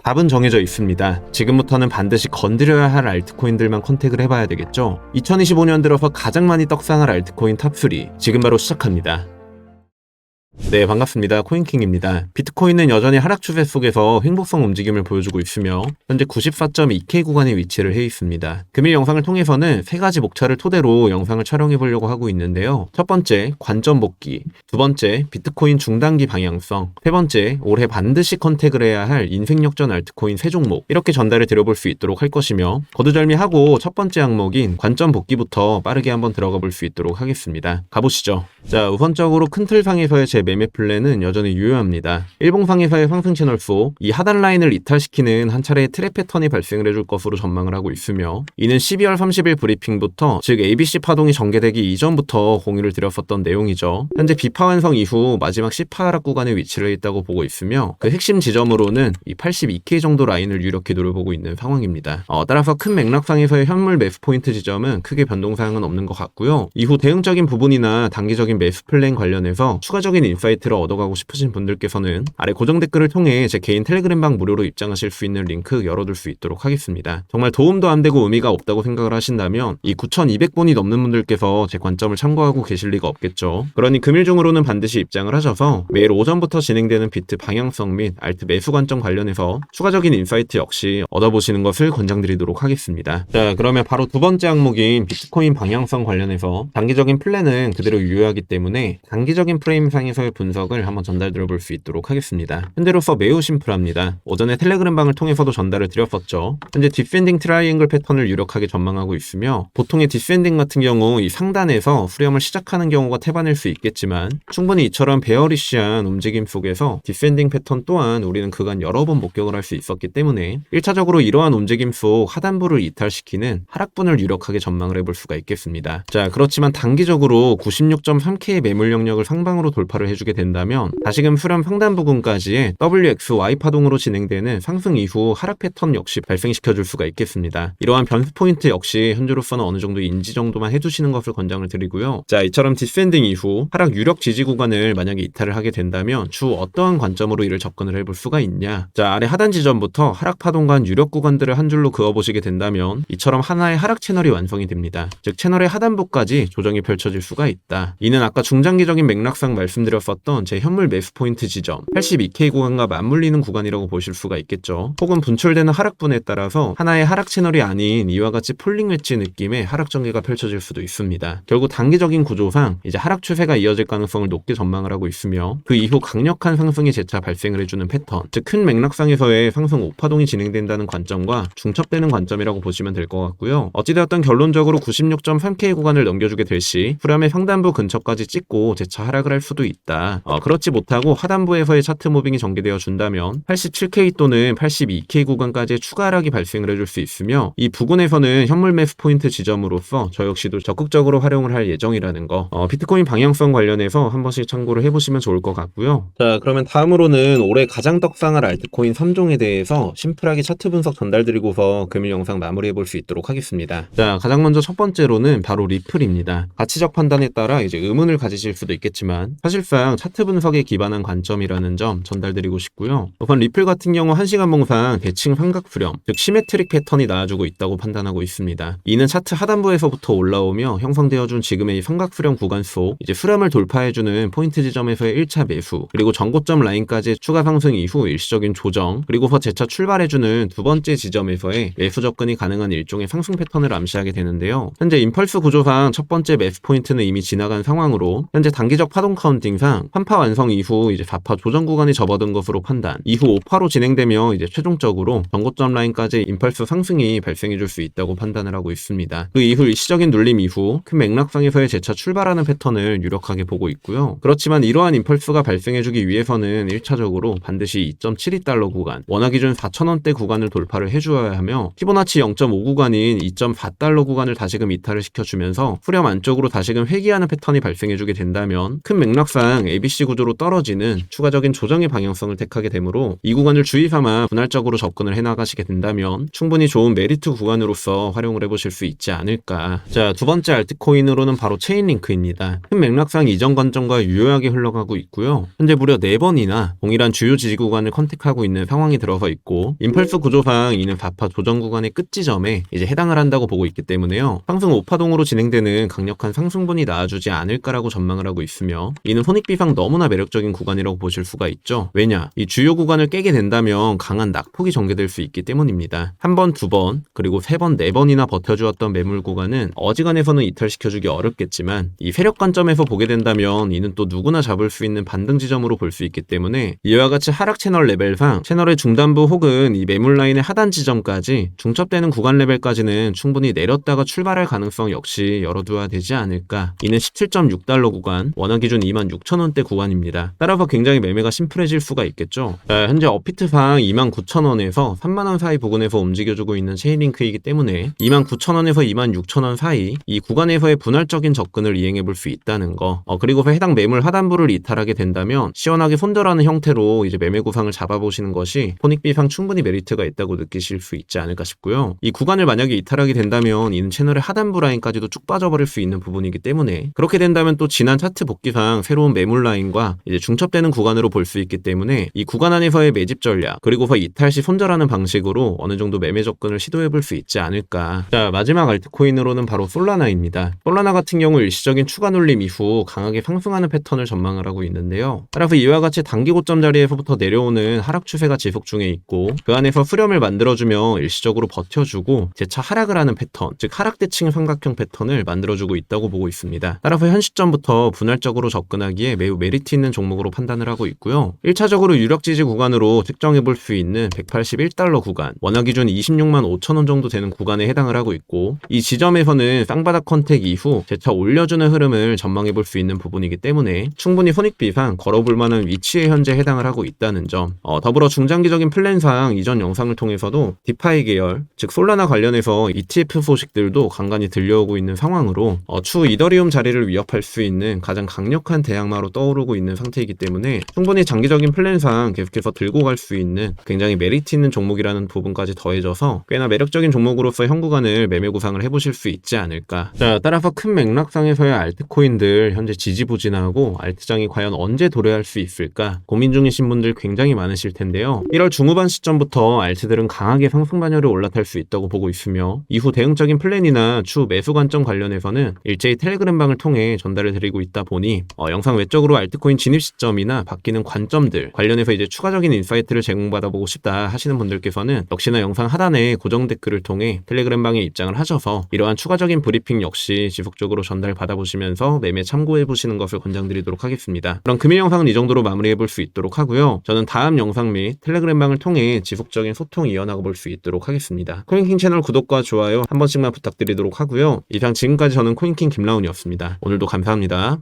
답은 정해져 있습니다. 지금부터는 반드시 건드려야 할 알트코인들만 컨택을 해봐야 되겠죠. 2025년 들어서 가장 많이 떡상할 알트코인 탑3 지금 바로 시작합니다. 네, 반갑습니다. 코인킹입니다. 비트코인은 여전히 하락 추세 속에서 횡보성 움직임을 보여주고 있으며 현재 94.2K 구간에 위치를 해 있습니다. 금일 영상을 통해서는 세 가지 목차를 토대로 영상을 촬영해 보려고 하고 있는데요. 첫 번째, 관점 복귀. 두 번째, 비트코인 중단기 방향성. 세 번째, 올해 반드시 컨택을 해야 할 인생 역전 알트코인 세 종목. 이렇게 전달을 드려볼 수 있도록 할 것이며 거두절미하고 첫 번째 항목인 관점 복귀부터 빠르게 한번 들어가 볼 수 있도록 하겠습니다. 가보시죠. 자, 우선적으로 큰 틀상에서의 제 매매 플랜은 여전히 유효합니다. 일봉상에서의 상승 채널 속 이 하단 라인을 이탈시키는 한 차례의 트랩 패턴이 발생을 해줄 것으로 전망을 하고 있으며 이는 12월 30일 브리핑부터 즉 ABC 파동이 전개되기 이전부터 공유를 드렸었던 내용이죠. 현재 B파 완성 이후 마지막 C파 하락 구간에 위치를 해 있다고 보고 있으며 그 핵심 지점으로는 이 82K 정도 라인을 유력히 노려보고 있는 상황입니다. 따라서 큰 맥락상에서의 현물 매수 포인트 지점은 크게 변동사항은 없는 것 같고요. 이후 대응적인 부분이나 단기적인 매수 플랜 관련해서 추가적인 인사이트를 얻어가고 싶으신 분들께서는 아래 고정 댓글을 통해 제 개인 텔레그램방 무료로 입장하실 수 있는 링크 열어둘 수 있도록 하겠습니다. 정말 도움도 안 되고 의미가 없다고 생각을 하신다면 이 9,200분이 넘는 분들께서 제 관점을 참고하고 계실 리가 없겠죠. 그러니 금일 중으로는 반드시 입장을 하셔서 매일 오전부터 진행되는 비트 방향성 및 알트 매수 관점 관련해서 추가적인 인사이트 역시 얻어보시는 것을 권장드리도록 하겠습니다. 자, 그러면 바로 두 번째 항목인 비트코인 방향성 관련해서 단기적인 플랜은 그대로 유효하기 때문에 단기적인 프레임상에서의 분석을 한번 전달드려 볼 수 있도록 하겠습니다. 현재로서 매우 심플합니다. 오전에 텔레그램방을 통해서도 전달을 드렸었죠. 현재 디센딩 트라이앵글 패턴을 유력하게 전망하고 있으며 보통의 디센딩 같은 경우 이 상단에서 수렴을 시작하는 경우가 태반일 수 있겠지만 충분히 이처럼 베어리시한 움직임 속에서 디센딩 패턴 또한 우리는 그간 여러 번 목격을 할 수 있었기 때문에 1차적으로 이러한 움직임 속 하단부를 이탈시키는 하락분을 유력하게 전망을 해볼 수가 있겠습니다. 자, 그렇지만 단기적으로 96.3K의 매물 영역을 상방으로 돌파를 해주게 된다면 다시금 수렴 상단 부근까지의 WXY 파동으로 진행되는 상승 이후 하락 패턴 역시 발생시켜줄 수가 있겠습니다. 이러한 변수 포인트 역시 현재로서는 어느 정도 인지 정도만 해주시는 것을 권장을 드리고요. 자, 이처럼 디센딩 이후 하락 유력 지지 구간을 만약에 이탈을 하게 된다면 주 어떠한 관점으로 이를 접근을 해볼 수가 있냐. 자, 아래 하단 지점부터 하락 파동간 유력 구간들을 한 줄로 그어보시게 된다면 이처럼 하나의 하락 채널이 완성이 됩니다. 즉 채널의 하단부까지 조정이 펼쳐질 수가 있다. 이는 아까 중장기적인 맥락상 말씀드렸었던 제 현물 매수 포인트 지점 82K 구간과 맞물리는 구간이라고 보실 수가 있겠죠. 혹은 분출되는 하락분에 따라서 하나의 하락 채널이 아닌 이와 같이 폴링 웨지 느낌의 하락 전개가 펼쳐질 수도 있습니다. 결국 단기적인 구조상 이제 하락 추세가 이어질 가능성을 높게 전망을 하고 있으며 그 이후 강력한 상승이 재차 발생을 해주는 패턴, 즉 큰 맥락상에서의 상승 오파동이 진행된다는 관점과 중첩되는 관점이라고 보시면 될 것 같고요. 어찌되었던 결론적으로 96.3K 구간을 넘겨주게 될 시 후렴의 상단부 근처까지 찍고 재차 하락을 할 수도 있다. 그렇지 못하고 하단부에서의 차트 무빙이 전개되어 준다면 87K 또는 82K 구간까지의 추가 하락이 발생을 해줄 수 있으며 이 부근에서는 현물 매수 포인트 지점으로서 저 역시도 적극적으로 활용을 할 예정이라는 거 비트코인 방향성 관련해서 한 번씩 참고를 해보시면 좋을 것 같고요. 자, 그러면 다음으로는 올해 가장 떡상할 알트코인 3종에 대해서 심플하게 차트 분석 전달드리고서 금일 영상 마무리해볼 수 있도록 하겠습니다. 자, 가장 먼저 첫 번째로는 바로 리플입니다. 가치적 판단에 따라 이제 의문을 가지실 수도 있겠지만 사실상 차트 분석에 기반한 관점이라는 점 전달드리고 싶고요. 우선 리플 같은 경우 1시간 봉상 대칭 삼각 수렴, 즉 시메트릭 패턴이 나와주고 있다고 판단하고 있습니다. 이는 차트 하단부에서부터 올라오며 형성되어준 지금의 이 삼각 수렴 구간 속 이제 수렴을 돌파해주는 포인트 지점에서의 1차 매수, 그리고 전고점 라인까지 추가 상승 이후 일시적인 조정, 그리고서 재차 출발해주는 두 번째 지점에서의 매수 접근이 가능한 일종의 상승 패턴을 암시하게 되는데요. 현재 임펄스 구조상 첫 번째 매수 포인트는 이미 지나간 상황으로 현재 단기적 파동 카운팅상 3파 완성 이후 이제 4파 조정 구간이 접어든 것으로 판단, 이후 5파로 진행되며 이제 최종적으로 전고점 라인까지 임펄스 상승이 발생해줄 수 있다고 판단을 하고 있습니다. 그 이후 일시적인 눌림 이후 큰 맥락상에서의 재차 출발하는 패턴을 유력하게 보고 있고요. 그렇지만 이러한 임펄스가 발생해주기 위해서는 1차적으로 반드시 2.72달러 구간, 원화 기준 4,000원대 구간을 돌파를 해주어야 하며 피보나치 0.5 구간인 2.4달러 구간을 다시금 이탈을 시켜주면서 후렴 안쪽으로 다시금 회귀하는 패턴이 발생해주게 된다면 큰 맥락상 이상 ABC 구조로 떨어지는 추가적인 조정의 방향성을 택하게 되므로 이 구간을 주의 삼아 분할적으로 접근을 해나가시게 된다면 충분히 좋은 메리트 구간으로서 활용을 해보실 수 있지 않을까. 자, 두 번째 알트코인으로는 바로 체인링크입니다. 큰 맥락상 이전 관점과 유효하게 흘러가고 있고요. 현재 무려 4번이나 동일한 주요 지지 구간을 컨택하고 있는 상황이 들어서 있고, 임펄스 구조상 이는 4파 조정 구간의 끝 지점에 이제 해당을 한다고 보고 있기 때문에요. 상승 5파동으로 진행되는 강력한 상승분이 나와주지 않을까라고 전망을 하고 있으며, 이는 손익비상 너무나 매력적인 구간이라고 보실 수가 있죠. 왜냐? 이 주요 구간을 깨게 된다면 강한 낙폭이 전개될 수 있기 때문입니다. 한 번, 두 번, 그리고 세 번, 네 번이나 버텨주었던 매물 구간은 어지간해서는 이탈시켜주기 어렵겠지만 이 세력 관점에서 보게 된다면 이는 또 누구나 잡을 수 있는 반등 지점으로 볼 수 있기 때문에 이와 같이 하락 채널 레벨상 채널의 중단부 혹은 이 매물 라인의 하단 지점까지 중첩되는 구간 레벨까지는 충분히 내렸다가 출발할 가능성 역시 열어두어야 되지 않을까. 이는 17.6달러 구간, 원화 기준 26,000원대 구간입니다. 따라서 굉장히 매매가 심플해질 수가 있겠죠. 자, 현재 어피트상 29,000원에서 30,000원 사이 부근에서 움직여주고 있는 체인링크이기 때문에 29,000원에서 26,000원 사이 이 구간에서의 분할적인 접근을 이행해 볼 수 있다는 거. 그리고서 해당 매물 하단부를 이탈하게 된다면 시원하게 손절하는 형태로 이제 매매 구상을 잡아보시는 것이 손익비상 충분히 메리트가 있다고 느끼실 수 있지 않을까 싶고요. 이 구간을 만약에 이탈하게 된다면 이는 채널의 하단부 라인까지도 쭉 빠져버릴 수 있는 부분이기 때문에 그렇게 된다면 또 지난 차트 복귀상 새로운 매물 라인과 이제 중첩되는 구간으로 볼 수 있기 때문에 이 구간 안에서의 매집 전략 그리고서 이탈 시 손절하는 방식으로 어느 정도 매매 접근을 시도해 볼 수 있지 않을까. 자, 마지막 알트코인으로는 바로 솔라나입니다. 솔라나 같은 경우 일시적인 추가 눌림 이후 강하게 상승하는 패턴을 전망을 하고 있는데요. 따라서 이와 같이 단기 고점 자리에서부터 내려오는 하락 추세가 지속 중에 있고 그 안에서 수렴을 만들어주며 일시적으로 버텨주고 재차 하락을 하는 패턴, 즉 하락 대칭 삼각형 패턴을 만들어주고 있다고 보고 있습니다. 따라서 현 시점부터 분할적으로 접근하기에 매우 메리트 있는 종목으로 판단을 하고 있고요. 1차적으로 유력 지지 구간으로 측정해 볼 수 있는 181달러 구간, 원화 기준 26만 5천원 정도 되는 구간에 해당을 하고 있고 이 지점에서는 쌍바닥 컨택 이후 재차 올려주는 흐름을 전망해 볼 수 있는 부분이기 때문에 충분히 손익비상 걸어볼 만한 위치에 현재 해당을 하고 있다는 점. 더불어 중장기적인 플랜상 이전 영상을 통해서도 디파이 계열, 즉 솔라나 관련해서 ETF 소식들도 간간히 들려오고 있는 상황으로 추후 이더리움 자리를 위협할 수 있는 가장 강력한 대항마로 떠오르고 있는 상태이기 때문에 충분히 장기적인 플랜상 계속해서 들고 갈 수 있는 굉장히 메리트 있는 종목이라는 부분까지 더해져서 꽤나 매력적인 종목으로서 현 구간을 매매 구상을 해보실 수 있지 않을까. 자, 따라서 큰 맥락상에서의 알트코인들 현재 지지부진하고 알트장이 과연 언제 도래할 수 있을까 고민 중이신 분들 굉장히 많으실 텐데요. 1월 중후반 시점부터 알트들은 강하게 상승 반열에 올라탈 수 있다고 보고 있으며 이후 대응적인 플랜이나 추후 매수 관점 관련해서는 일제히 텔레그램방을 통해 전달을 드리고 있다 보니 영상 외적으로 알트코인 진입 시점이나 바뀌는 관점들 관련해서 이제 추가적인 인사이트를 제공받아보고 싶다 하시는 분들께서는 역시나 영상 하단에 고정 댓글을 통해 텔레그램방에 입장을 하셔서 이러한 추가적인 브리핑 역시 지속적으로 전달 받아보시면서 매매 참고해보시는 것을 권장드리도록 하겠습니다. 그럼 금일 영상은 이 정도로 마무리해볼 수 있도록 하고요. 저는 다음 영상 및 텔레그램방을 통해 지속적인 소통 이어나가 볼 수 있도록 하겠습니다. 코인킹 채널 구독과 좋아요 한 번씩만 부탁드리도록 하고요. 이상 지금까지 저는 코인킹 김라운이었습니다. 오늘도 감사합니다.